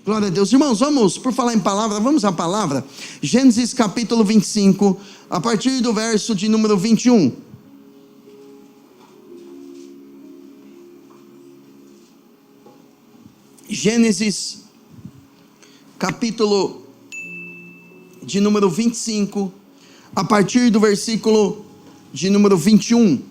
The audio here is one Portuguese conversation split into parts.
Glória a Deus. Irmãos, vamos, por falar em palavra, vamos à palavra. Gênesis capítulo 25, a partir do verso de número 21. Gênesis capítulo de número 25, a partir do versículo de número 21.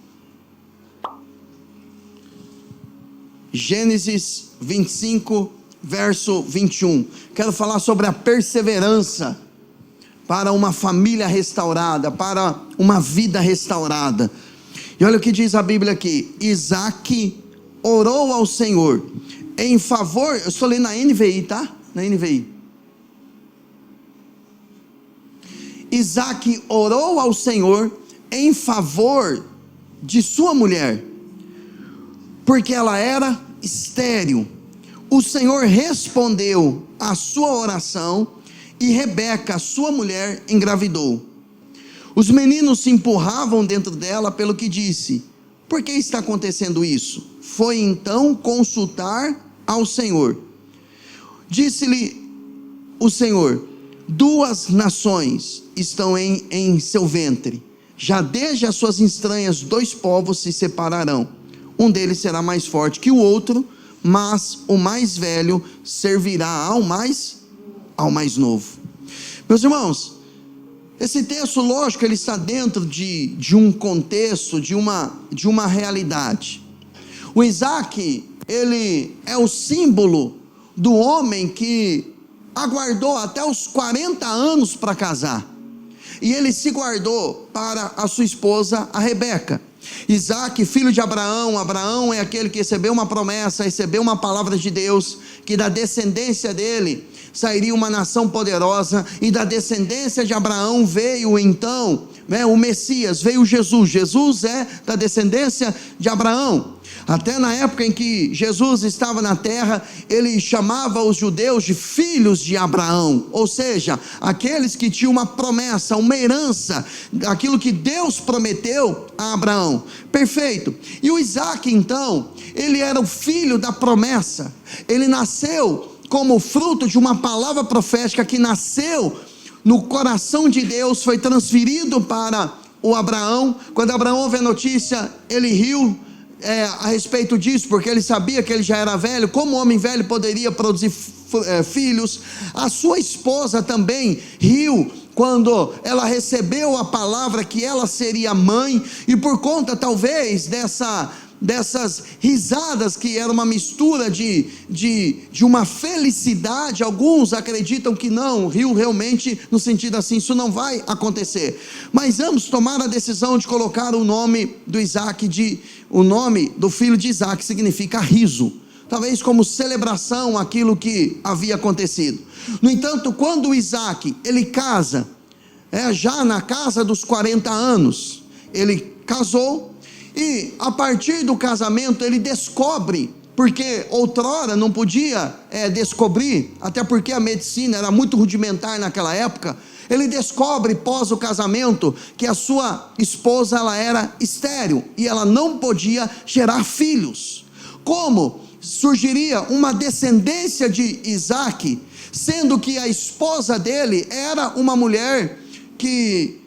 Gênesis 25, verso 21. Quero falar sobre a perseverança para uma família restaurada, para uma vida restaurada. E olha o que diz a Bíblia aqui: Isaac orou ao Senhor em favor, eu estou lendo na NVI, tá? Na NVI. Isaac orou ao Senhor em favor de sua mulher, porque ela era estéril. O Senhor respondeu à sua oração, e Rebeca, sua mulher, engravidou. Os meninos se empurravam dentro dela, pelo que disse: por que está acontecendo isso? Foi então consultar ao Senhor. Disse-lhe o Senhor: 2 nações estão em seu ventre, já desde as suas entranhas 2 povos se separarão. Um deles será mais forte que o outro, mas o mais velho servirá ao mais novo. Meus irmãos, esse texto, lógico, ele está dentro de um contexto, de uma realidade. O Isaac, ele é o símbolo do homem que aguardou até os 40 anos para casar, e ele se guardou para a sua esposa, a Rebeca. Isaac, filho de Abraão. Abraão é aquele que recebeu uma promessa, recebeu uma palavra de Deus, que da descendência dele sairia uma nação poderosa, e da descendência de Abraão veio então, o Messias, veio Jesus. Jesus é da descendência de Abraão. Até na época em que Jesus estava na terra, ele chamava os judeus de filhos de Abraão, ou seja, aqueles que tinham uma promessa, uma herança, aquilo que Deus prometeu a Abraão. Perfeito. E o Isaac então, ele era o filho da promessa. Ele nasceu como fruto de uma palavra profética que nasceu no coração de Deus, foi transferido para o Abraão. Quando Abraão ouve a notícia, ele riu a respeito disso, porque ele sabia que ele já era velho. Como homem velho poderia produzir filhos? A sua esposa também riu quando ela recebeu a palavra que ela seria mãe, e por conta talvez dessas risadas, que era uma mistura de uma felicidade, alguns acreditam que não, riu realmente no sentido assim: isso não vai acontecer. Mas ambos tomaram a decisão de colocar o nome do Isaac, o nome do filho de Isaac significa riso, talvez como celebração aquilo que havia acontecido. No entanto, quando o Isaac, ele casa, já na casa dos 40 anos, ele casou, e a partir do casamento ele descobre, porque outrora não podia descobrir, até porque a medicina era muito rudimentar naquela época. Ele descobre pós o casamento que a sua esposa, ela era estéril, e ela não podia gerar filhos. Como surgiria uma descendência de Isaac, sendo que a esposa dele era uma mulher que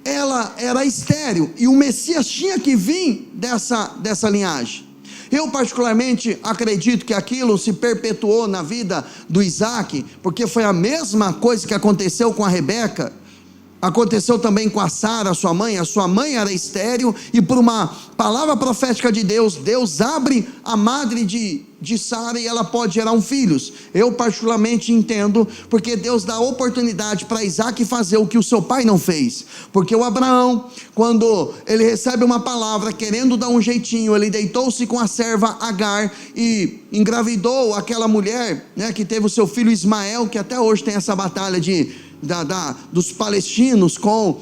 ela era estéril, e o Messias tinha que vir dessa linhagem? Eu particularmente acredito que aquilo se perpetuou na vida do Isaac, porque foi a mesma coisa que aconteceu com a Rebeca, aconteceu também com a Sara, sua mãe. A sua mãe era estéril, e por uma palavra profética de Deus, Deus abre a madre de Sara, e ela pode gerar filhos. Eu particularmente entendo, porque Deus dá oportunidade para Isaac fazer o que o seu pai não fez. Porque o Abraão, quando ele recebe uma palavra, querendo dar um jeitinho, ele deitou-se com a serva Agar, e engravidou aquela mulher, que teve o seu filho Ismael, que até hoje tem essa batalha dos palestinos com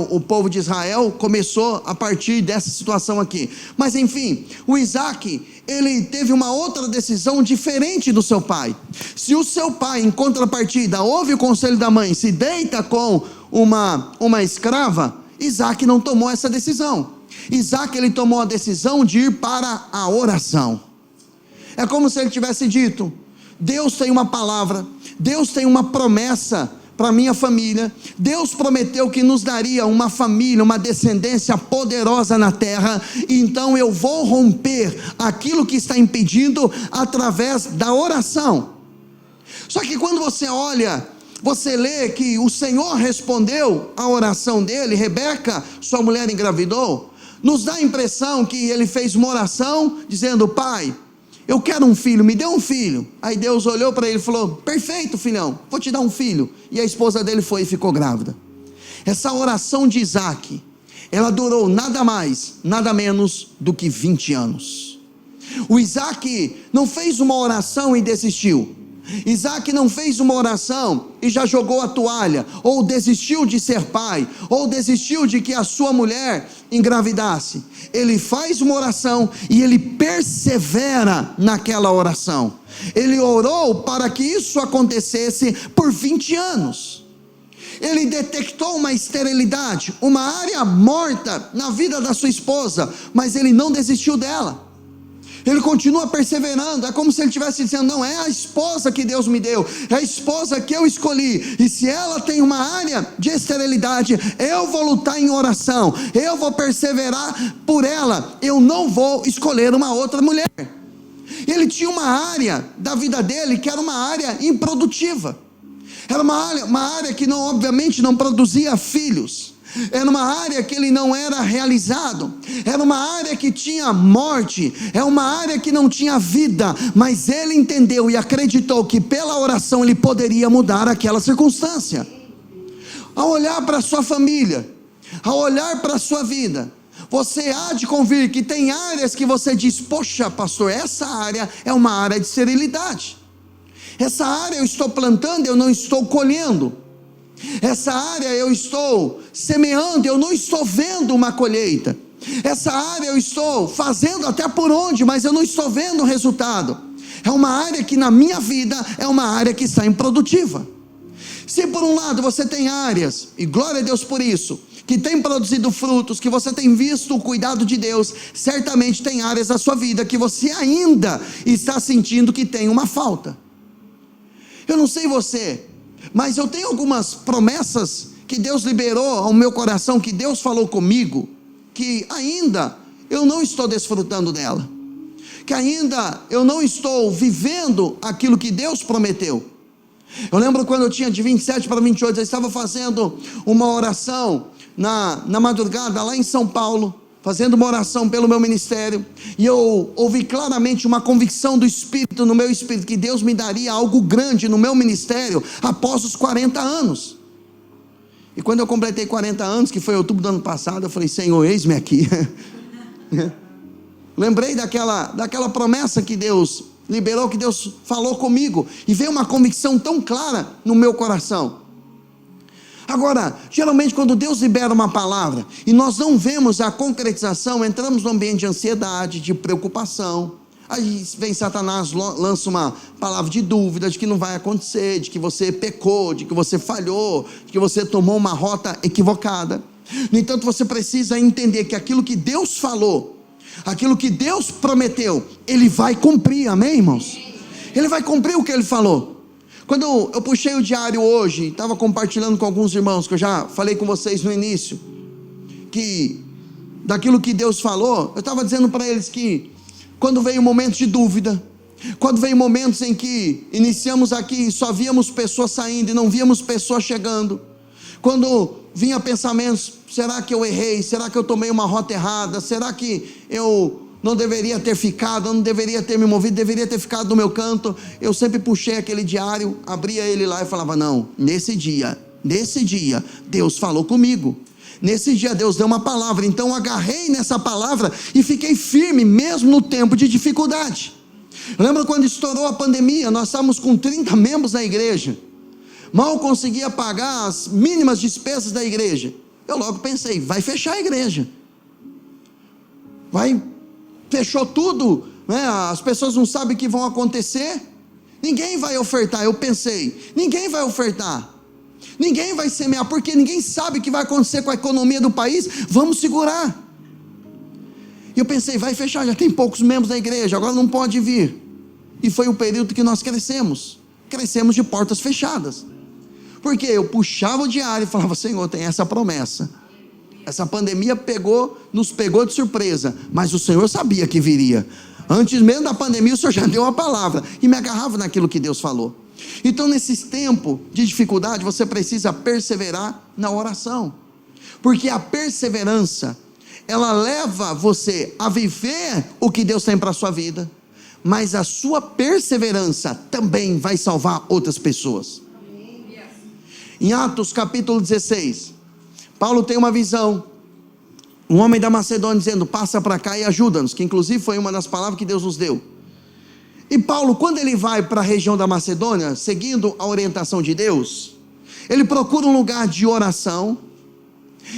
o povo de Israel. Começou a partir dessa situação aqui. Mas enfim, o Isaac, ele teve uma outra decisão diferente do seu pai. Se o seu pai, em contrapartida, ouve o conselho da mãe, se deita com uma escrava, Isaac não tomou essa decisão. Isaac, ele tomou a decisão de ir para a oração. É como se ele tivesse dito: Deus tem uma palavra, Deus tem uma promessa para minha família. Deus prometeu que nos daria uma família, uma descendência poderosa na terra. Então eu vou romper aquilo que está impedindo através da oração. Só que quando você olha, você lê que o Senhor respondeu a oração dele. Rebeca, sua mulher, engravidou. Nos dá a impressão que ele fez uma oração dizendo: pai, eu quero um filho, me dê um filho. Aí Deus olhou para ele e falou: perfeito, filhão, vou te dar um filho. E a esposa dele foi e ficou grávida. Essa oração de Isaac, ela durou nada mais, nada menos do que 20 anos. O Isaac não fez uma oração e desistiu. Isaac não fez uma oração e já jogou a toalha, ou desistiu de ser pai, ou desistiu de que a sua mulher engravidasse. Ele faz uma oração e ele persevera naquela oração. Ele orou para que isso acontecesse por 20 anos. Ele detectou uma esterilidade, uma área morta na vida da sua esposa, mas ele não desistiu dela. Ele continua perseverando. É como se ele estivesse dizendo: não, é a esposa que Deus me deu, é a esposa que eu escolhi, e se ela tem uma área de esterilidade, eu vou lutar em oração, eu vou perseverar por ela, eu não vou escolher uma outra mulher. Ele tinha uma área da vida dele que era uma área improdutiva, era uma área que não, obviamente não produzia filhos. Era uma área que ele não era realizado, era uma área que tinha morte, é uma área que não tinha vida, mas ele entendeu e acreditou que pela oração ele poderia mudar aquela circunstância. Ao olhar para a sua família, ao olhar para a sua vida, você há de convir que tem áreas que você diz: poxa, pastor, essa área é uma área de esterilidade, essa área eu estou plantando, eu não estou colhendo. Essa área eu estou semeando, eu não estou vendo uma colheita. Essa área eu estou fazendo até por onde, mas eu não estou vendo o resultado. É uma área que na minha vida é uma área que está improdutiva. Se por um lado você tem áreas, e glória a Deus por isso, que tem produzido frutos, que você tem visto o cuidado de Deus, certamente tem áreas da sua vida que você ainda está sentindo que tem uma falta. Eu não sei você, mas eu tenho algumas promessas que Deus liberou ao meu coração, que Deus falou comigo, que ainda eu não estou desfrutando dela, que ainda eu não estou vivendo aquilo que Deus prometeu. Eu lembro quando eu tinha de 27 para 28, eu estava fazendo uma oração na madrugada lá em São Paulo, fazendo uma oração pelo meu ministério, e eu ouvi claramente uma convicção do Espírito, no meu espírito, que Deus me daria algo grande no meu ministério, após os 40 anos, e quando eu completei 40 anos, que foi em outubro do ano passado, eu falei: Senhor, eis-me aqui. Lembrei daquela promessa que Deus liberou, que Deus falou comigo, e veio uma convicção tão clara no meu coração. Agora, geralmente quando Deus libera uma palavra, e nós não vemos a concretização, entramos num ambiente de ansiedade, de preocupação. Aí vem Satanás, lança uma palavra de dúvida, de que não vai acontecer, de que você pecou, de que você falhou, de que você tomou uma rota equivocada. No entanto, você precisa entender que aquilo que Deus falou, aquilo que Deus prometeu, Ele vai cumprir, amém, irmãos? Ele vai cumprir o que Ele falou. Quando eu puxei o diário hoje, estava compartilhando com alguns irmãos, que eu já falei com vocês no início, que daquilo que Deus falou, eu estava dizendo para eles que quando veio momentos de dúvida, quando veio momentos em que iniciamos aqui e só víamos pessoas saindo e não víamos pessoas chegando, quando vinha pensamentos: será que eu errei? Será que eu tomei uma rota errada? Será que eu não deveria ter ficado, eu não deveria ter me movido, deveria ter ficado no meu canto? Eu sempre puxei aquele diário, abria ele lá e falava: não, nesse dia, Deus falou comigo, nesse dia Deus deu uma palavra, então eu agarrei nessa palavra e fiquei firme, mesmo no tempo de dificuldade. Eu lembro quando estourou a pandemia, nós estávamos com 30 membros na igreja, mal conseguia pagar as mínimas despesas da igreja. Eu logo pensei: vai fechar a igreja, fechou tudo, né? As pessoas não sabem o que vão acontecer, ninguém vai ofertar. Eu pensei: ninguém vai ofertar, ninguém vai semear, porque ninguém sabe o que vai acontecer com a economia do país, vamos segurar. E eu pensei: vai fechar, já tem poucos membros da igreja, agora não pode vir. e foi o período que nós crescemos de portas fechadas, porque eu puxava o diário e falava: Senhor, tem essa promessa, essa pandemia nos pegou de surpresa, mas o Senhor sabia que viria, antes mesmo da pandemia o Senhor já deu a palavra, e me agarrava naquilo que Deus falou. Então, nesses tempos de dificuldade, você precisa perseverar na oração, porque a perseverança, ela leva você a viver o que Deus tem para a sua vida, mas a sua perseverança também vai salvar outras pessoas. Em Atos capítulo 16, Paulo tem uma visão, um homem da Macedônia dizendo: passa para cá e ajuda-nos, que inclusive foi uma das palavras que Deus nos deu. E Paulo, quando ele vai para a região da Macedônia, seguindo a orientação de Deus, ele procura um lugar de oração,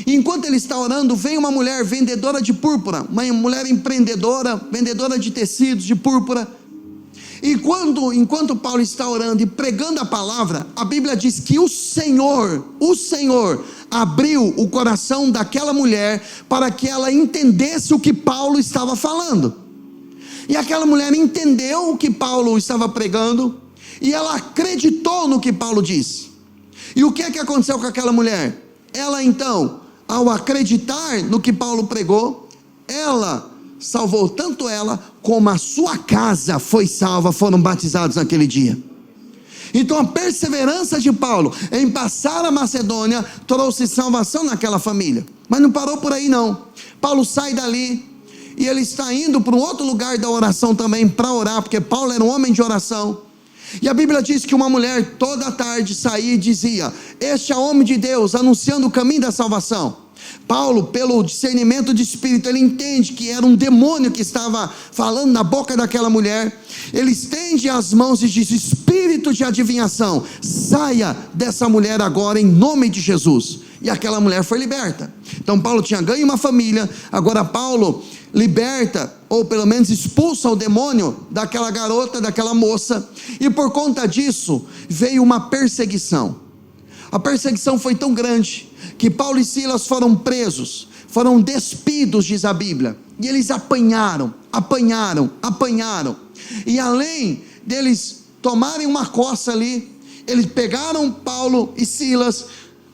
e enquanto ele está orando, vem uma mulher vendedora de púrpura, uma mulher empreendedora, vendedora de tecidos, de púrpura, e enquanto Paulo está orando e pregando a palavra, a Bíblia diz que o Senhor abriu o coração daquela mulher, para que ela entendesse o que Paulo estava falando, e aquela mulher entendeu o que Paulo estava pregando, e ela acreditou no que Paulo disse. E o que é que aconteceu com aquela mulher? Ela então, ao acreditar no que Paulo pregou, ela salvou tanto ela, como a sua casa foi salva, foram batizados naquele dia. Então a perseverança de Paulo em passar a Macedônia trouxe salvação naquela família. Mas não parou por aí não. Paulo sai dali e ele está indo para um outro lugar da oração também, para orar, porque Paulo era um homem de oração. E a Bíblia diz que uma mulher toda tarde saía e dizia: este é o homem de Deus, anunciando o caminho da salvação. Paulo, pelo discernimento de espírito, ele entende que era um demônio que estava falando na boca daquela mulher. Ele estende as mãos e diz: espírito de adivinhação, saia dessa mulher agora em nome de Jesus. E aquela mulher foi liberta. Então Paulo tinha ganho uma família, agora Paulo liberta, ou pelo menos expulsa o demônio daquela garota, daquela moça, e por conta disso veio uma perseguição. A perseguição foi tão grande que Paulo e Silas foram presos, foram despidos, diz a Bíblia, e eles apanharam, e além deles tomarem uma coça ali, eles pegaram Paulo e Silas,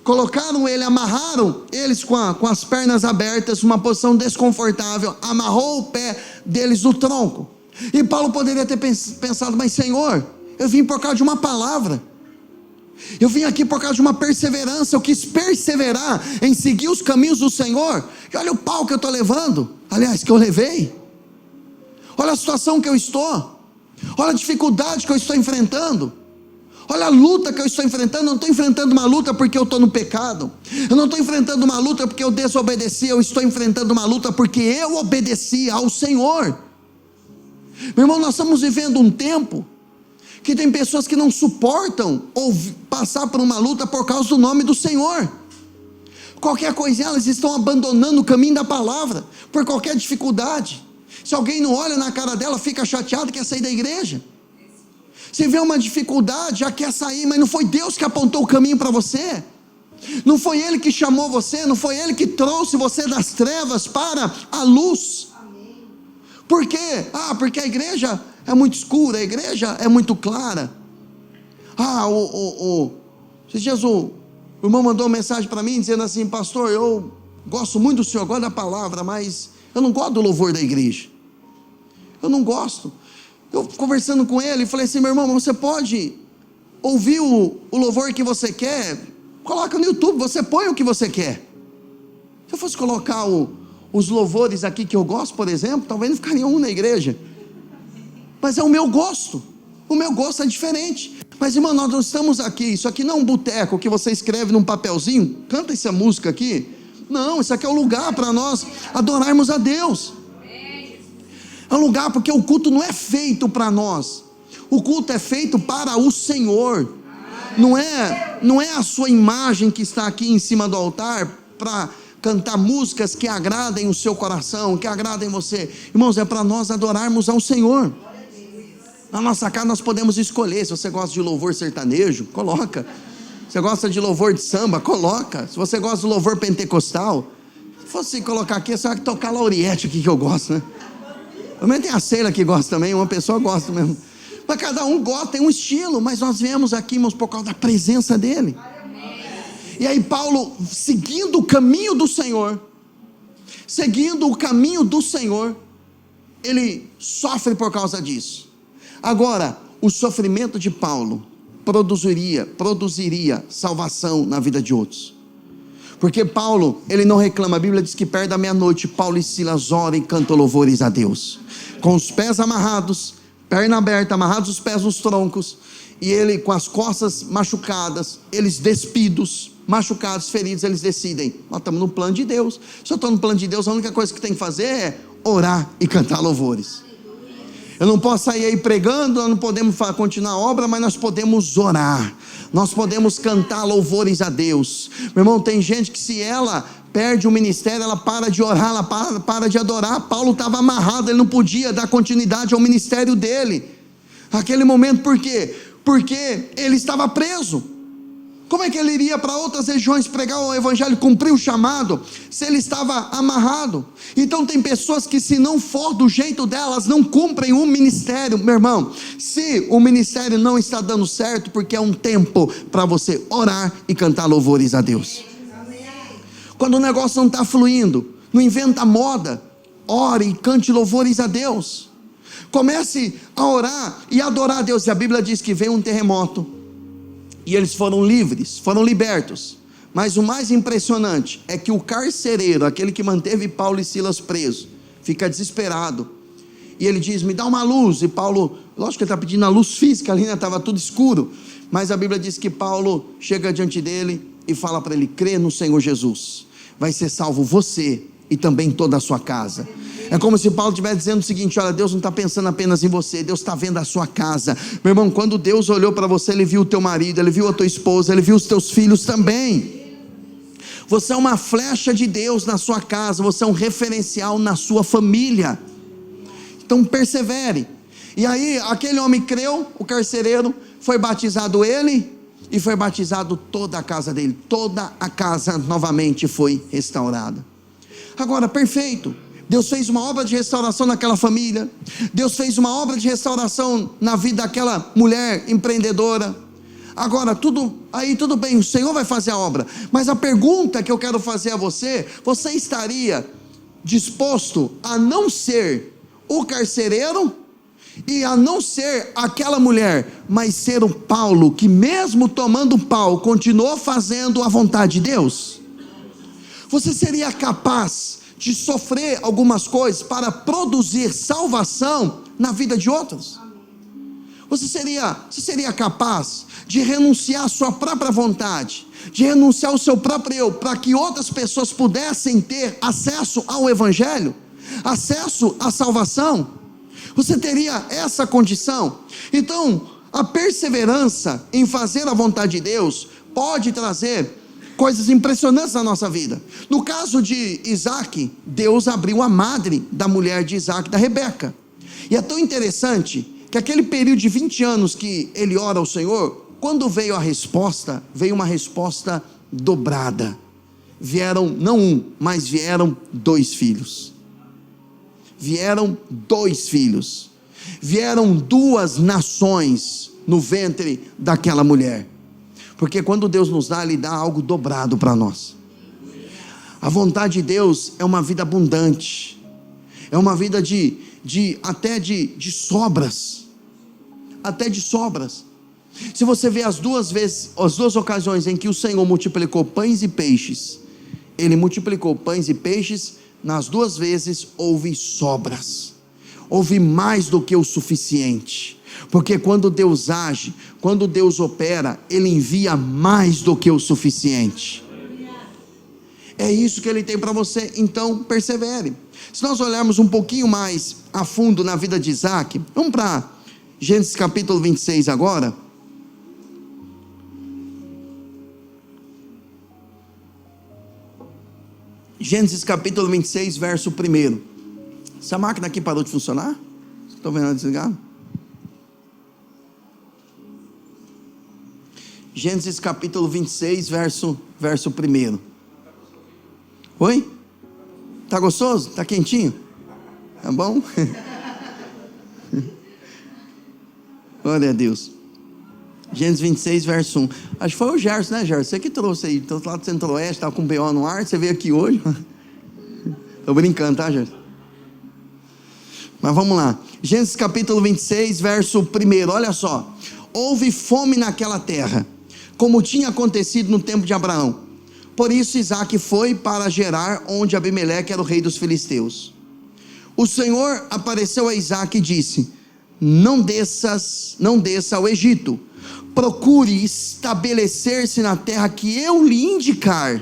colocaram ele, amarraram eles com as pernas abertas, uma posição desconfortável, amarrou o pé deles no tronco. E Paulo poderia ter pensado: mas Senhor, eu vim por causa de uma palavra, eu vim aqui por causa de uma perseverança, eu quis perseverar em seguir os caminhos do Senhor, e olha o pau que eu estou levando, aliás, que eu levei, olha a situação que eu estou, olha a dificuldade que eu estou enfrentando, olha a luta que eu estou enfrentando. Eu não estou enfrentando uma luta porque eu estou no pecado, eu não estou enfrentando uma luta porque eu desobedeci, eu estou enfrentando uma luta porque eu obedeci ao Senhor. Meu irmão, nós estamos vivendo um tempo que tem pessoas que não suportam passar por uma luta por causa do nome do Senhor. Qualquer coisa, elas estão abandonando o caminho da palavra, por qualquer dificuldade. Se alguém não olha na cara dela, fica chateado, quer sair da igreja. Se vê uma dificuldade, já quer sair, mas não foi Deus que apontou o caminho para você, não foi Ele que chamou você, não foi Ele que trouxe você das trevas para a luz. Por quê? Porque a igreja é muito escura, a igreja é muito clara. Esses dias o irmão mandou uma mensagem para mim, dizendo assim: pastor, eu gosto muito do senhor, gosto da palavra, mas eu não gosto do louvor da igreja, eu não gosto. Eu conversando com ele, falei assim: meu irmão, você pode ouvir o louvor que você quer, coloca no YouTube, você põe o que você quer. Se eu fosse colocar os louvores aqui que eu gosto, por exemplo, talvez não ficaria um na igreja, mas é o meu gosto é diferente. Mas irmão, nós não estamos aqui, isso aqui não é um boteco que você escreve num papelzinho, canta essa música aqui, não, isso aqui é o lugar para nós adorarmos a Deus. É um lugar, porque o culto não é feito para nós, o culto é feito para o Senhor. Não é a sua imagem que está aqui em cima do altar para cantar músicas que agradem o seu coração, que agradem você. Irmãos, é para nós adorarmos ao Senhor. Na nossa casa nós podemos escolher. Se você gosta de louvor sertanejo, coloca. Se você gosta de louvor de samba, coloca. Se você gosta de louvor pentecostal, se fosse colocar aqui, você vai tocar Lauriette aqui, que eu gosto, né? Também tem a Sheila que gosta também, uma pessoa gosta mesmo. Mas cada um gosta, tem um estilo, mas nós viemos aqui, irmãos, por causa da presença dele. E aí Paulo, seguindo o caminho do Senhor, ele sofre por causa disso. Agora, o sofrimento de Paulo produziria salvação na vida de outros. Porque Paulo, ele não reclama. A Bíblia diz que perto da meia-noite, Paulo e Silas oram e cantam louvores a Deus, com os pés amarrados, perna aberta, amarrados os pés nos troncos, e ele com as costas machucadas, eles despidos, machucados, feridos, eles decidem: nós estamos no plano de Deus. Se eu estou no plano de Deus, a única coisa que tem que fazer é orar e cantar louvores. Eu não posso sair aí pregando, nós não podemos continuar a obra, mas nós podemos orar, nós podemos cantar louvores a Deus. Meu irmão, tem gente que se ela perde o ministério, ela para de orar, ela para de adorar. Paulo estava amarrado, ele não podia dar continuidade ao ministério dele, naquele momento. Por quê? Porque ele estava preso. Como é que ele iria para outras regiões pregar o evangelho, cumprir o chamado, se ele estava amarrado? Então tem pessoas que, se não for do jeito delas, não cumprem o ministério. Meu irmão, se o ministério não está dando certo, porque é um tempo para você orar e cantar louvores a Deus. Quando o negócio não está fluindo, não inventa moda, ore e cante louvores a Deus. Comece a orar e adorar a Deus. E a Bíblia diz que veio um terremoto, e eles foram livres, foram libertos. Mas o mais impressionante é que o carcereiro, aquele que manteve Paulo e Silas presos, fica desesperado, e ele diz: me dá uma luz. E Paulo, lógico que ele está pedindo a luz física ali, estava tudo escuro, mas a Bíblia diz que Paulo chega diante dele e fala para ele: crê no Senhor Jesus, vai ser salvo você e também toda a sua casa. É como se Paulo estivesse dizendo o seguinte: olha, Deus não está pensando apenas em você, Deus está vendo a sua casa. Meu irmão, quando Deus olhou para você, Ele viu o teu marido, Ele viu a tua esposa, Ele viu os teus filhos também. Você é uma flecha de Deus na sua casa, você é um referencial na sua família. Então persevere. E aí aquele homem creu, o carcereiro, foi batizado ele, e foi batizado toda a casa dele. Toda a casa novamente foi restaurada. Agora, perfeito, Deus fez uma obra de restauração naquela família, Deus fez uma obra de restauração na vida daquela mulher empreendedora. Agora, tudo bem, o Senhor vai fazer a obra, mas a pergunta que eu quero fazer a você: você estaria disposto a não ser o carcereiro e a não ser aquela mulher, mas ser o Paulo, que mesmo tomando pau, continuou fazendo a vontade de Deus? Você seria capaz de sofrer algumas coisas para produzir salvação na vida de outros? Você seria capaz de renunciar à sua própria vontade, de renunciar ao seu próprio eu, para que outras pessoas pudessem ter acesso ao evangelho, acesso à salvação? Você teria essa condição? Então, a perseverança em fazer a vontade de Deus pode trazer coisas impressionantes na nossa vida. No caso de Isaac, Deus abriu a madre da mulher de Isaac, da Rebeca. E é tão interessante que aquele período de 20 anos que ele ora ao Senhor, quando veio a resposta, veio uma resposta dobrada. Vieram não um, mas vieram 2 filhos. Vieram 2 filhos. Vieram 2 nações no ventre daquela mulher. Porque quando Deus nos dá, Ele dá algo dobrado para nós. A vontade de Deus é uma vida abundante, é uma vida até de sobras, até de sobras. Se você vê as duas ocasiões em que o Senhor multiplicou pães e peixes, Ele multiplicou pães e peixes, nas 2 vezes houve sobras, houve mais do que o suficiente. Porque quando Deus age, quando Deus opera, Ele envia mais do que o suficiente. É isso que Ele tem para você. Então persevere. Se nós olharmos um pouquinho mais a fundo na vida de Isaac, vamos para Gênesis capítulo 26 agora. Gênesis capítulo 26, verso 1. Essa máquina aqui parou de funcionar? Estou vendo ela desligada? Gênesis capítulo 26, verso 1. Oi? Tá gostoso? Tá quentinho? Tá bom? Glória a Deus. Gênesis 26, verso 1. Acho que foi o Gerson, né, Gerson? Você que trouxe aí, do outro lado do Centro-Oeste, estava com o BO no ar, você veio aqui hoje. Estou brincando, tá, Gerson? Mas vamos lá. Gênesis capítulo 26, verso 1. Olha só. Houve fome naquela terra, como tinha acontecido no tempo de Abraão. Por isso Isaque foi para Gerar, onde Abimeleque era o rei dos filisteus. O Senhor apareceu a Isaque e disse: não desça ao Egito, procure estabelecer-se na terra que eu lhe indicar.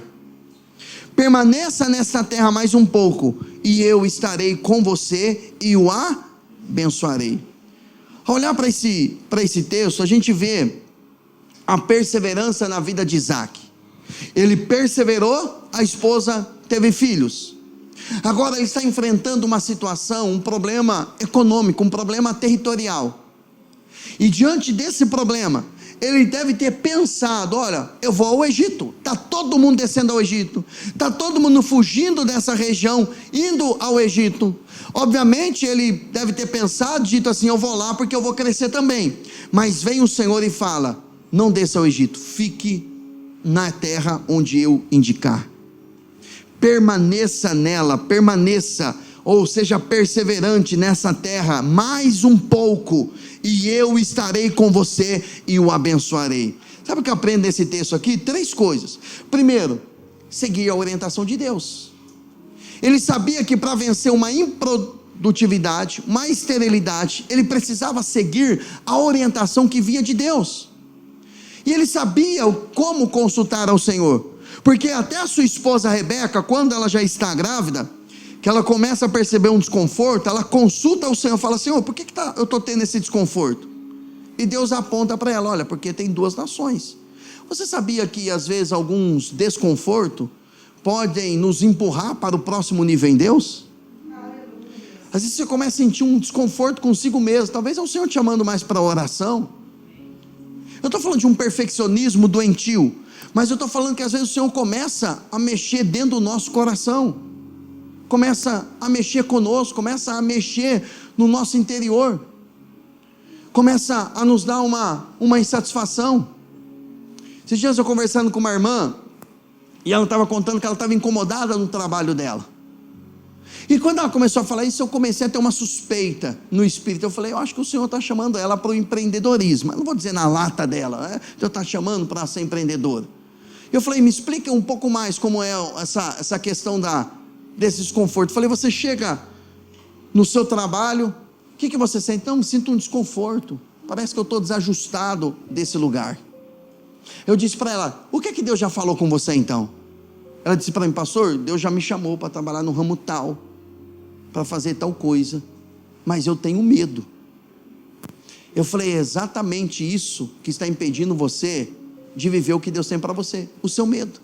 Permaneça nessa terra mais um pouco, e eu estarei com você e o abençoarei. Ao olhar para esse texto, a gente vê a perseverança na vida de Isaque. Ele perseverou, a esposa teve filhos. Agora ele está enfrentando uma situação, um problema econômico, um problema territorial. E diante desse problema, ele deve ter pensado: olha, eu vou ao Egito, está todo mundo descendo ao Egito, está todo mundo fugindo dessa região, indo ao Egito. Obviamente ele deve ter pensado, dito assim: eu vou lá porque eu vou crescer também. Mas vem o Senhor e fala: não desça ao Egito, fique na terra onde eu indicar. Permaneça nela, ou seja, perseverante nessa terra, mais um pouco, e eu estarei com você e o abençoarei. Sabe o que eu aprendo nesse texto aqui? 3 coisas. Primeiro, seguir a orientação de Deus. Ele sabia que para vencer uma improdutividade, uma esterilidade, ele precisava seguir a orientação que vinha de Deus. E ele sabia como consultar ao Senhor, porque até a sua esposa Rebeca, quando ela já está grávida, que ela começa a perceber um desconforto, ela consulta o Senhor, fala: Senhor, por que eu estou tendo esse desconforto? E Deus aponta para ela: olha, porque tem 2 nações. Você sabia que às vezes alguns desconfortos podem nos empurrar para o próximo nível em Deus? Às vezes você começa a sentir um desconforto consigo mesmo, talvez é o Senhor te chamando mais para a oração. Eu estou falando de um perfeccionismo doentio, mas eu estou falando que às vezes o Senhor começa a mexer dentro do nosso coração, começa a mexer conosco, começa a mexer no nosso interior, começa a nos dar uma insatisfação. Esses dias eu conversando com uma irmã, e ela estava contando que ela estava incomodada no trabalho dela. E quando ela começou a falar isso, eu comecei a ter uma suspeita no espírito. Eu falei: eu acho que o Senhor está chamando ela para o empreendedorismo. Eu não vou dizer na lata dela, né? O Senhor está chamando para ser empreendedora. Eu falei: me explica um pouco mais como é essa questão desse desconforto. Eu falei: você chega no seu trabalho, o que você sente? Não, me sinto um desconforto, parece que eu estou desajustado desse lugar. Eu disse para ela: o que Deus já falou com você então? Ela disse para mim: pastor, Deus já me chamou para trabalhar no ramo tal, para fazer tal coisa, mas eu tenho medo. Eu falei: é exatamente isso que está impedindo você de viver o que Deus tem para você, o seu medo.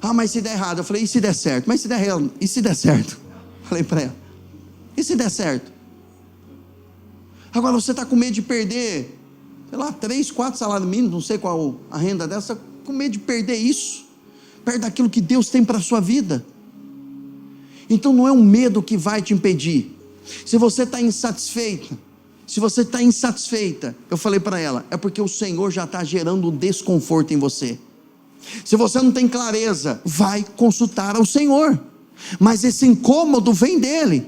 Ah, mas se der errado? Eu falei: e se der certo? Mas se der errado, e se der certo? Falei para ela: e se der certo? Agora você está com medo de perder, sei lá, 3, 4 salários mínimos, não sei qual a renda dessa, está com medo de perder isso, perto daquilo que Deus tem para a sua vida. Então não é um medo que vai te impedir. Se você está insatisfeita, eu falei para ela: é porque o Senhor já está gerando um desconforto em você. Se você não tem clareza, vai consultar ao Senhor, mas esse incômodo vem dele.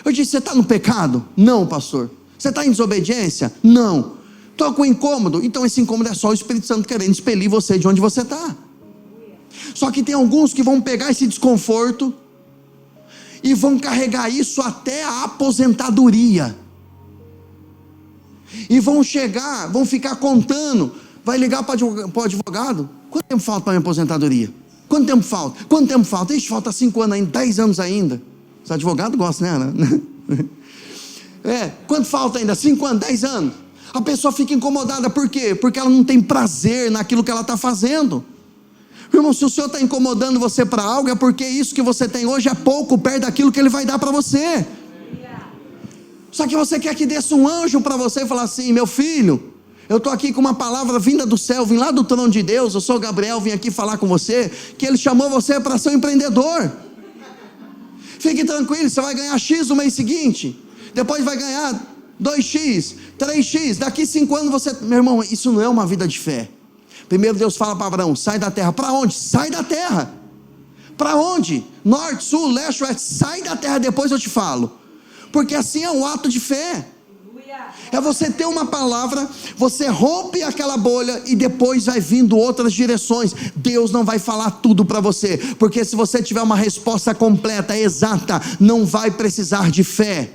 Eu disse: você está no pecado? Não, pastor. Você está em desobediência? Não. Estou com incômodo? Então esse incômodo é só o Espírito Santo querendo expelir você de onde você está. Só que tem alguns que vão pegar esse desconforto e vão carregar isso até a aposentadoria, e vão ficar contando, vai ligar para o advogado: quanto tempo falta para a minha aposentadoria? Quanto tempo falta? Ixi, falta 5 anos ainda, 10 anos ainda. Os advogados gostam, né? Quanto falta ainda? 5 anos, 10 anos. A pessoa fica incomodada, por quê? Porque ela não tem prazer naquilo que ela está fazendo. Irmão, se o Senhor está incomodando você para algo, é porque isso que você tem hoje é pouco perto daquilo que Ele vai dar para você. Só que você quer que desça um anjo para você e falar assim: meu filho, eu estou aqui com uma palavra vinda do céu, vim lá do trono de Deus, eu sou Gabriel, vim aqui falar com você, que Ele chamou você para ser um empreendedor. Fique tranquilo, você vai ganhar X no mês seguinte, depois vai ganhar 2x, 3x, daqui 5 anos você... Meu irmão, isso não é uma vida de fé. Primeiro Deus fala para Abraão, sai da terra. Para onde? Sai da terra. Para onde? Norte, sul, leste, oeste. Sai da terra, depois eu te falo. Porque assim é um ato de fé. É você ter uma palavra, você rompe aquela bolha e depois vai vindo outras direções. Deus não vai falar tudo para você, porque se você tiver uma resposta completa, exata, não vai precisar de fé.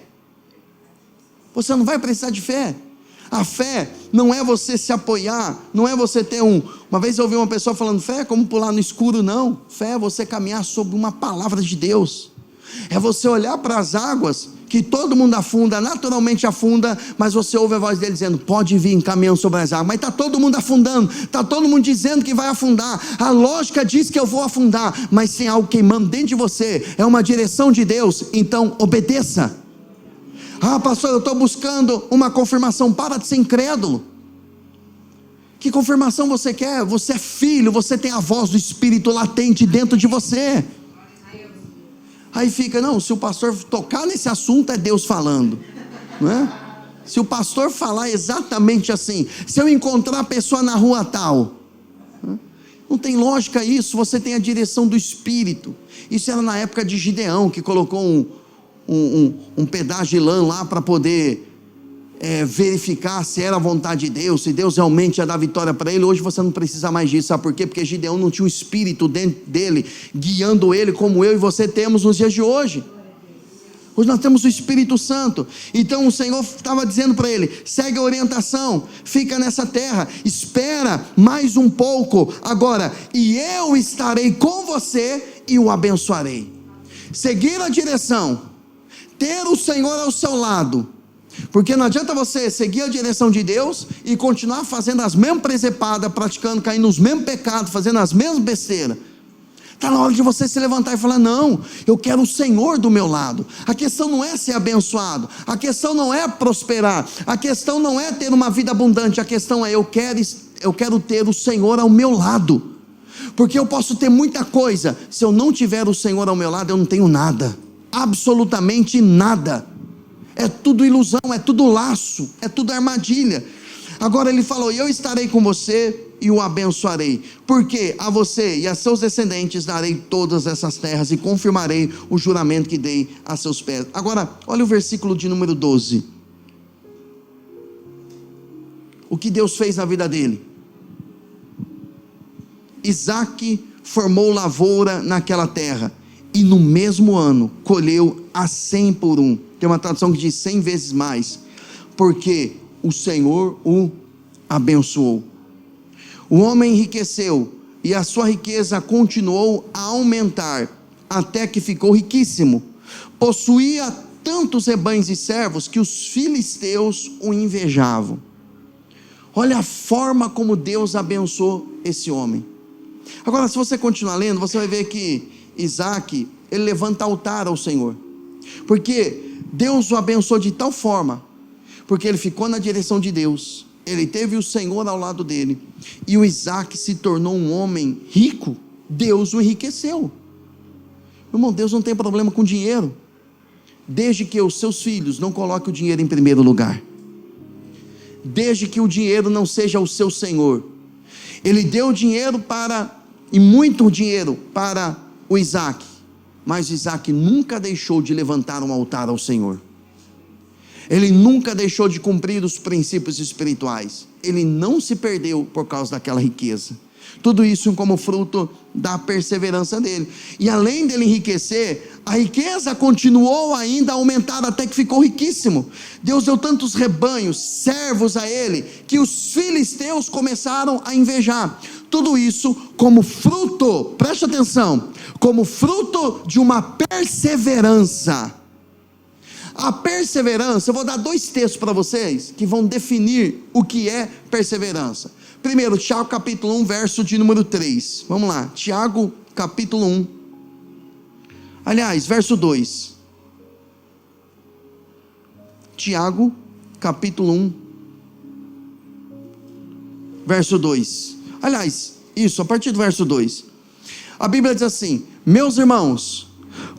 Você não vai precisar de fé. A fé não é você se apoiar, não é você ter uma vez eu ouvi uma pessoa falando, fé é como pular no escuro. Não, fé é você caminhar sobre uma palavra de Deus. É você olhar para as águas, que todo mundo afunda, naturalmente afunda, mas você ouve a voz dele dizendo, pode vir caminhando sobre as águas, mas está todo mundo afundando, está todo mundo dizendo que vai afundar, a lógica diz que eu vou afundar, mas tem algo queimando dentro de você, é uma direção de Deus, então obedeça. Ah, pastor, eu estou buscando uma confirmação. Para de ser incrédulo. Que confirmação você quer? Você é filho, você tem a voz do Espírito latente dentro de você. Aí fica, não, se o pastor tocar nesse assunto é Deus falando, não é? Se o pastor falar exatamente assim, se eu encontrar a pessoa na rua tal, não tem lógica isso. Você tem a direção do Espírito. Isso era na época de Gideão, que colocou um pedaço de lã lá para poder verificar se era a vontade de Deus, se Deus realmente ia dar vitória para ele. Hoje você não precisa mais disso, sabe por quê? Porque Gideão não tinha o Espírito dentro dele, guiando ele, como eu e você temos nos dias de hoje. Hoje nós temos o Espírito Santo. Então o Senhor estava dizendo para ele, segue a orientação, fica nessa terra, espera mais um pouco, agora, e eu estarei com você e o abençoarei. Seguir a direção, ter o Senhor ao seu lado, porque não adianta você seguir a direção de Deus e continuar fazendo as mesmas presepadas, praticando, caindo nos mesmos pecados, fazendo as mesmas besteiras. Está na hora de você se levantar e falar, não, eu quero o Senhor do meu lado. A questão não é ser abençoado, a questão não é prosperar, a questão não é ter uma vida abundante, a questão é eu quero ter o Senhor ao meu lado. Porque eu posso ter muita coisa, se eu não tiver o Senhor ao meu lado, eu não tenho nada, absolutamente nada. É tudo ilusão, é tudo laço, é tudo armadilha. Agora ele falou, eu estarei com você e o abençoarei, porque a você e a seus descendentes darei todas essas terras e confirmarei o juramento que dei a seus pés. Agora, olha o versículo de número 12. O que Deus fez na vida dele? Isaque formou lavoura naquela terra, e no mesmo ano colheu a 100 por um. Tem uma tradução que diz 100 vezes mais, porque o Senhor o abençoou. O homem enriqueceu, e a sua riqueza continuou a aumentar, até que ficou riquíssimo. Possuía tantos rebanhos e servos, que os filisteus o invejavam. Olha a forma como Deus abençoou esse homem. Agora, se você continuar lendo, você vai ver que Isaque, ele levanta altar ao Senhor, porque Deus o abençoou de tal forma, porque ele ficou na direção de Deus, ele teve o Senhor ao lado dele, e o Isaque se tornou um homem rico. Deus o enriqueceu. Irmão, Deus não tem problema com dinheiro, desde que os seus filhos não coloquem o dinheiro em primeiro lugar, desde que o dinheiro não seja o seu Senhor. Ele deu dinheiro e muito dinheiro para o Isaque, mas Isaque nunca deixou de levantar um altar ao Senhor. Ele nunca deixou de cumprir os princípios espirituais. Ele não se perdeu por causa daquela riqueza. Tudo isso como fruto da perseverança dele. E além dele enriquecer, a riqueza continuou ainda a aumentar, até que ficou riquíssimo. Deus deu tantos rebanhos, servos a ele, que os filisteus começaram a invejar. Tudo isso como fruto, preste atenção, como fruto de uma perseverança. A perseverança, eu vou dar 2 textos para vocês, que vão definir o que é perseverança. Primeiro, Tiago capítulo 1, verso de número 3, vamos lá, Tiago capítulo 1, aliás, verso 2, Tiago capítulo 1, verso 2, aliás, isso, a partir do verso 2, a Bíblia diz assim: meus irmãos,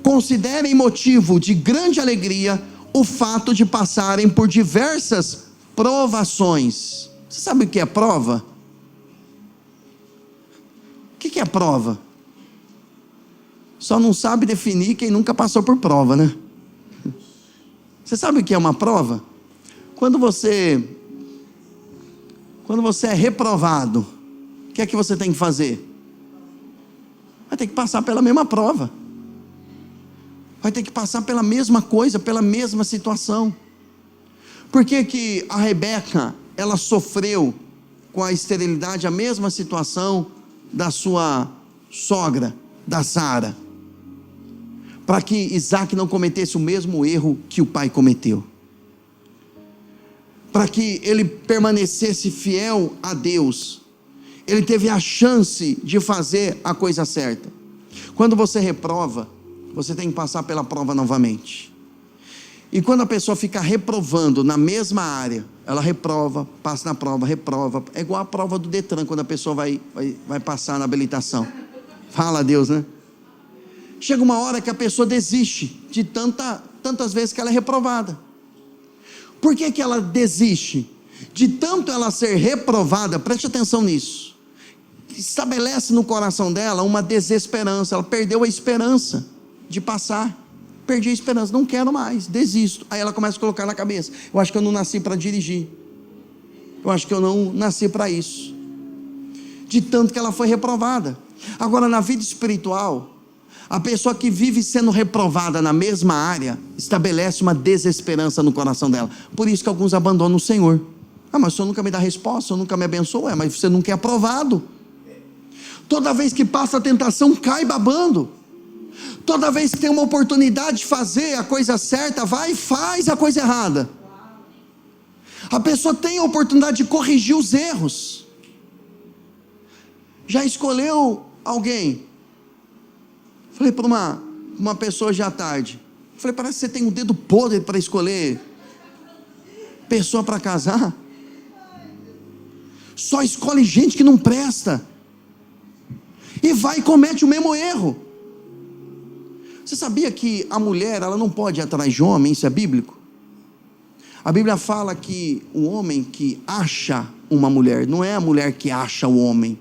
considerem motivo de grande alegria o fato de passarem por diversas provações. Você sabe o que é prova? O que é prova? Só não sabe definir quem nunca passou por prova, né? Você sabe o que é uma prova? Quando você é reprovado, o que é que você tem que fazer? Vai ter que passar pela mesma prova. Vai ter que passar pela mesma coisa, pela mesma situação. Por que que a Rebeca, ela sofreu com a esterilidade a mesma situação da sua sogra, da Sara? Para que Isaac não cometesse o mesmo erro que o pai cometeu. Para que ele permanecesse fiel a Deus. Ele teve a chance de fazer a coisa certa. Quando você reprova, você tem que passar pela prova novamente. E quando a pessoa fica reprovando na mesma área, ela reprova, passa na prova, reprova. É igual a prova do Detran, quando a pessoa vai passar na habilitação. Fala a Deus, né? Chega uma hora que a pessoa desiste de tantas vezes que ela é reprovada. Por que que ela desiste? De tanto ela ser reprovada, preste atenção nisso. Estabelece no coração dela uma desesperança. Ela perdeu a esperança de passar. Perdi a esperança, não quero mais, desisto. Aí ela começa a colocar na cabeça: eu acho que eu não nasci para dirigir. Eu acho que eu não nasci para isso. De tanto que ela foi reprovada. Agora, na vida espiritual, a pessoa que vive sendo reprovada na mesma área, estabelece uma desesperança no coração dela. Por isso que alguns abandonam o Senhor. Ah, mas o Senhor nunca me dá resposta, o Senhor nunca me abençoa. Mas você nunca é aprovado. Toda vez que passa a tentação, cai babando. Toda vez que tem uma oportunidade de fazer a coisa certa, vai e faz a coisa errada. A pessoa tem a oportunidade de corrigir os erros. Já escolheu alguém? Falei para uma pessoa já à tarde. Falei: parece que você tem um dedo podre para escolher pessoa para casar. Só escolhe gente que não presta. E vai e comete o mesmo erro. Você sabia que a mulher, ela não pode ir atrás de homem? Isso é bíblico? A Bíblia fala que o homem que acha uma mulher, não é a mulher que acha o homem.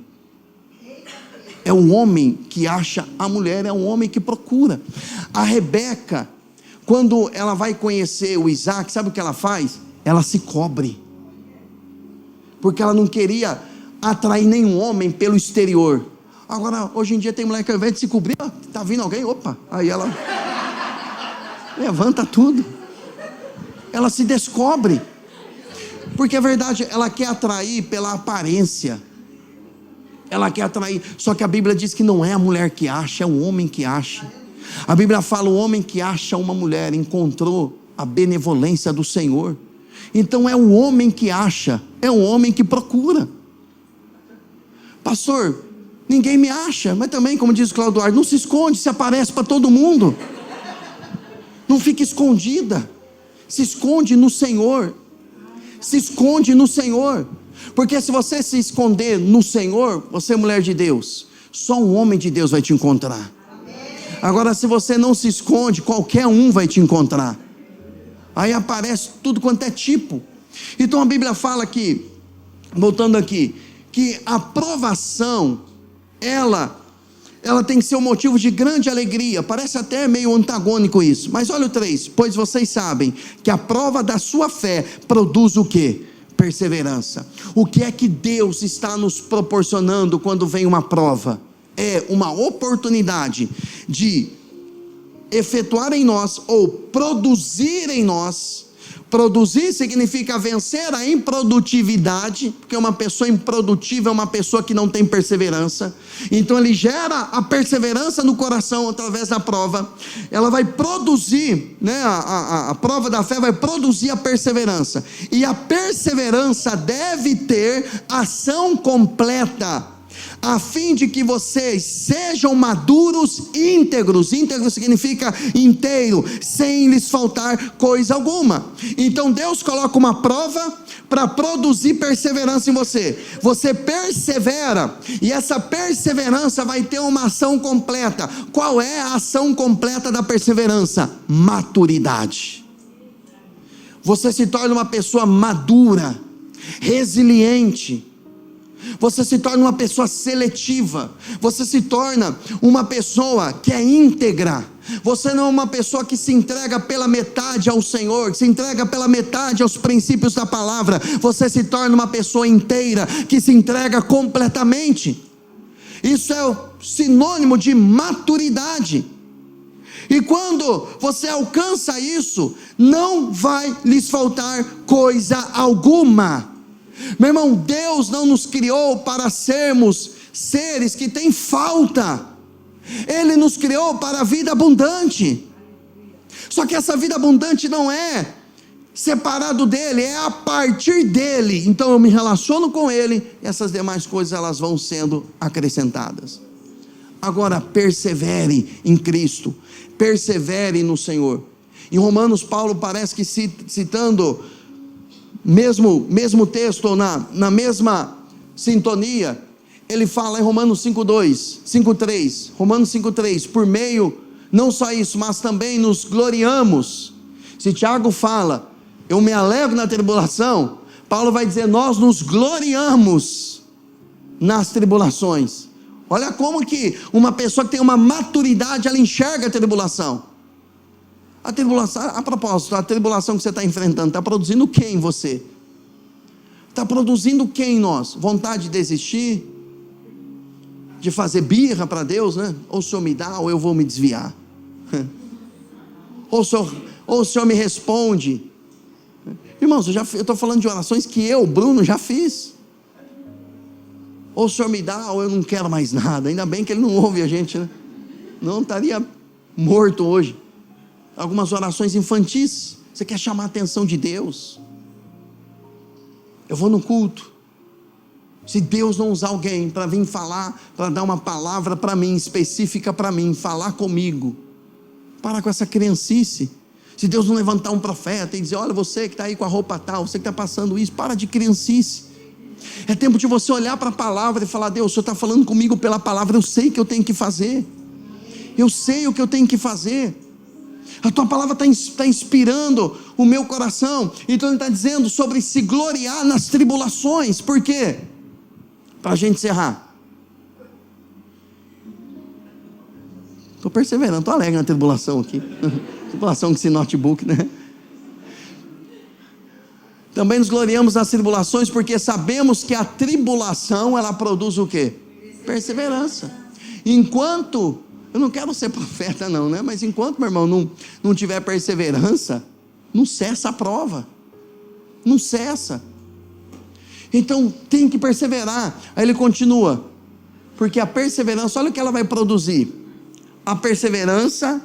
É o homem que acha a mulher, é o homem que procura. A Rebeca, quando ela vai conhecer o Isaac, sabe o que ela faz? Ela se cobre. Porque ela não queria atrair nenhum homem pelo exterior. Agora, hoje em dia tem mulher que ao invés de se cobrir, está vindo alguém, opa, aí ela levanta tudo. Ela se descobre. Porque é verdade, ela quer atrair pela aparência. Ela quer atrair, só que a Bíblia diz que não é a mulher que acha, é o homem que acha. A Bíblia fala: o homem que acha uma mulher encontrou a benevolência do Senhor. Então é o homem que acha, é o homem que procura. Pastor, ninguém me acha, mas também, como diz o Cláudio Duarte, não se esconde, se aparece para todo mundo. Não fica escondida, se esconde no Senhor. Se esconde no Senhor. Porque se você se esconder no Senhor, você é mulher de Deus, só um homem de Deus vai te encontrar. Agora, se você não se esconde, qualquer um vai te encontrar. Aí aparece tudo quanto é tipo. Então a Bíblia fala que, voltando aqui, que a provação, ela tem que ser um motivo de grande alegria. Parece até meio antagônico isso, mas olha o 3: pois vocês sabem que a prova da sua fé produz o quê? Perseverança. O que é que Deus está nos proporcionando quando vem uma prova? É uma oportunidade de efetuar em nós, ou produzir em nós. Produzir significa vencer a improdutividade, porque uma pessoa improdutiva é uma pessoa que não tem perseverança. Então ele gera a perseverança no coração através da prova. Ela vai produzir, né, a prova da fé vai produzir a perseverança. E a perseverança deve ter ação completa, a fim de que vocês sejam maduros, íntegros. Íntegro significa inteiro, sem lhes faltar coisa alguma. Então Deus coloca uma prova para produzir perseverança em você. Você persevera, e essa perseverança vai ter uma ação completa. Qual é a ação completa da perseverança? Maturidade. Você se torna uma pessoa madura, resiliente. Você se torna uma pessoa seletiva. Você se torna uma pessoa que é íntegra. Você não é uma pessoa que se entrega pela metade ao Senhor, que se entrega pela metade aos princípios da palavra. Você se torna uma pessoa inteira, que se entrega completamente. Isso é o sinônimo de maturidade. E quando você alcança isso, não vai lhes faltar coisa alguma. Meu irmão, Deus não nos criou para sermos seres que têm falta. Ele nos criou para a vida abundante. Só que essa vida abundante não é separado dele, é a partir dele. Então eu me relaciono com ele, e essas demais coisas elas vão sendo acrescentadas. Agora persevere em Cristo, persevere no Senhor. Em Romanos, Paulo parece que citando mesmo texto, ou na mesma sintonia, ele fala em Romanos 5:3, Romanos 5:3, por meio, não só isso, mas também nos gloriamos. Se Tiago fala, eu me alegro na tribulação, Paulo vai dizer, nós nos gloriamos nas tribulações. Olha como que uma pessoa que tem uma maturidade, ela enxerga a tribulação. A tribulação, a propósito, a tribulação que você está enfrentando, está produzindo o que em você? Está produzindo o que em nós? Vontade de desistir? De fazer birra para Deus, né? Ou o Senhor me dá, ou eu vou me desviar. Ou o Senhor me responde. Irmãos, eu estou falando de orações que eu, Bruno, já fiz. Ou o Senhor me dá, ou eu não quero mais nada. Ainda bem que Ele não ouve a gente, né? Não estaria morto hoje. Algumas orações infantis. Você quer chamar a atenção de Deus? Eu vou no culto. Se Deus não usar alguém para vir falar, para dar uma palavra para mim, específica para mim, falar comigo, para com essa criancice. Se Deus não levantar um profeta e dizer, olha, você que está aí com a roupa tal, você que está passando isso, para de criancice. É tempo de você olhar para a palavra e falar, Deus, o Senhor está falando comigo pela palavra, eu sei o que eu tenho que fazer. Eu sei o que eu tenho que fazer. A tua palavra está inspirando o meu coração. Então ele está dizendo sobre se gloriar nas tribulações. Por quê? Para a gente encerrar. Estou perseverando, estou alegre na tribulação aqui. Tribulação com esse notebook, né? Também nos gloriamos nas tribulações, porque sabemos que a tribulação, ela produz o quê? Perseverança. Enquanto, eu não quero ser profeta não, né? Mas enquanto, meu irmão, não tiver perseverança, não cessa a prova. Não cessa. Então, tem que perseverar. Aí ele continua. Porque a perseverança, olha o que ela vai produzir. A perseverança,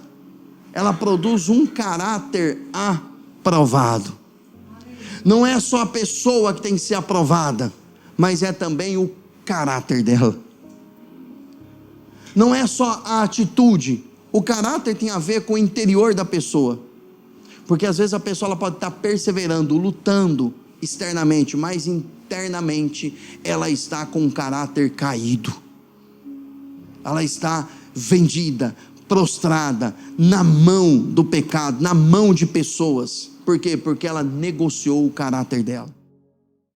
ela produz um caráter aprovado. Não é só a pessoa que tem que ser aprovada, mas é também o caráter dela. Não é só a atitude. O caráter tem a ver com o interior da pessoa. Porque às vezes a pessoa ela pode estar perseverando, lutando externamente, mas internamente ela está com um caráter caído. Ela está vendida, prostrada, na mão do pecado, na mão de pessoas. Por quê? Porque ela negociou o caráter dela.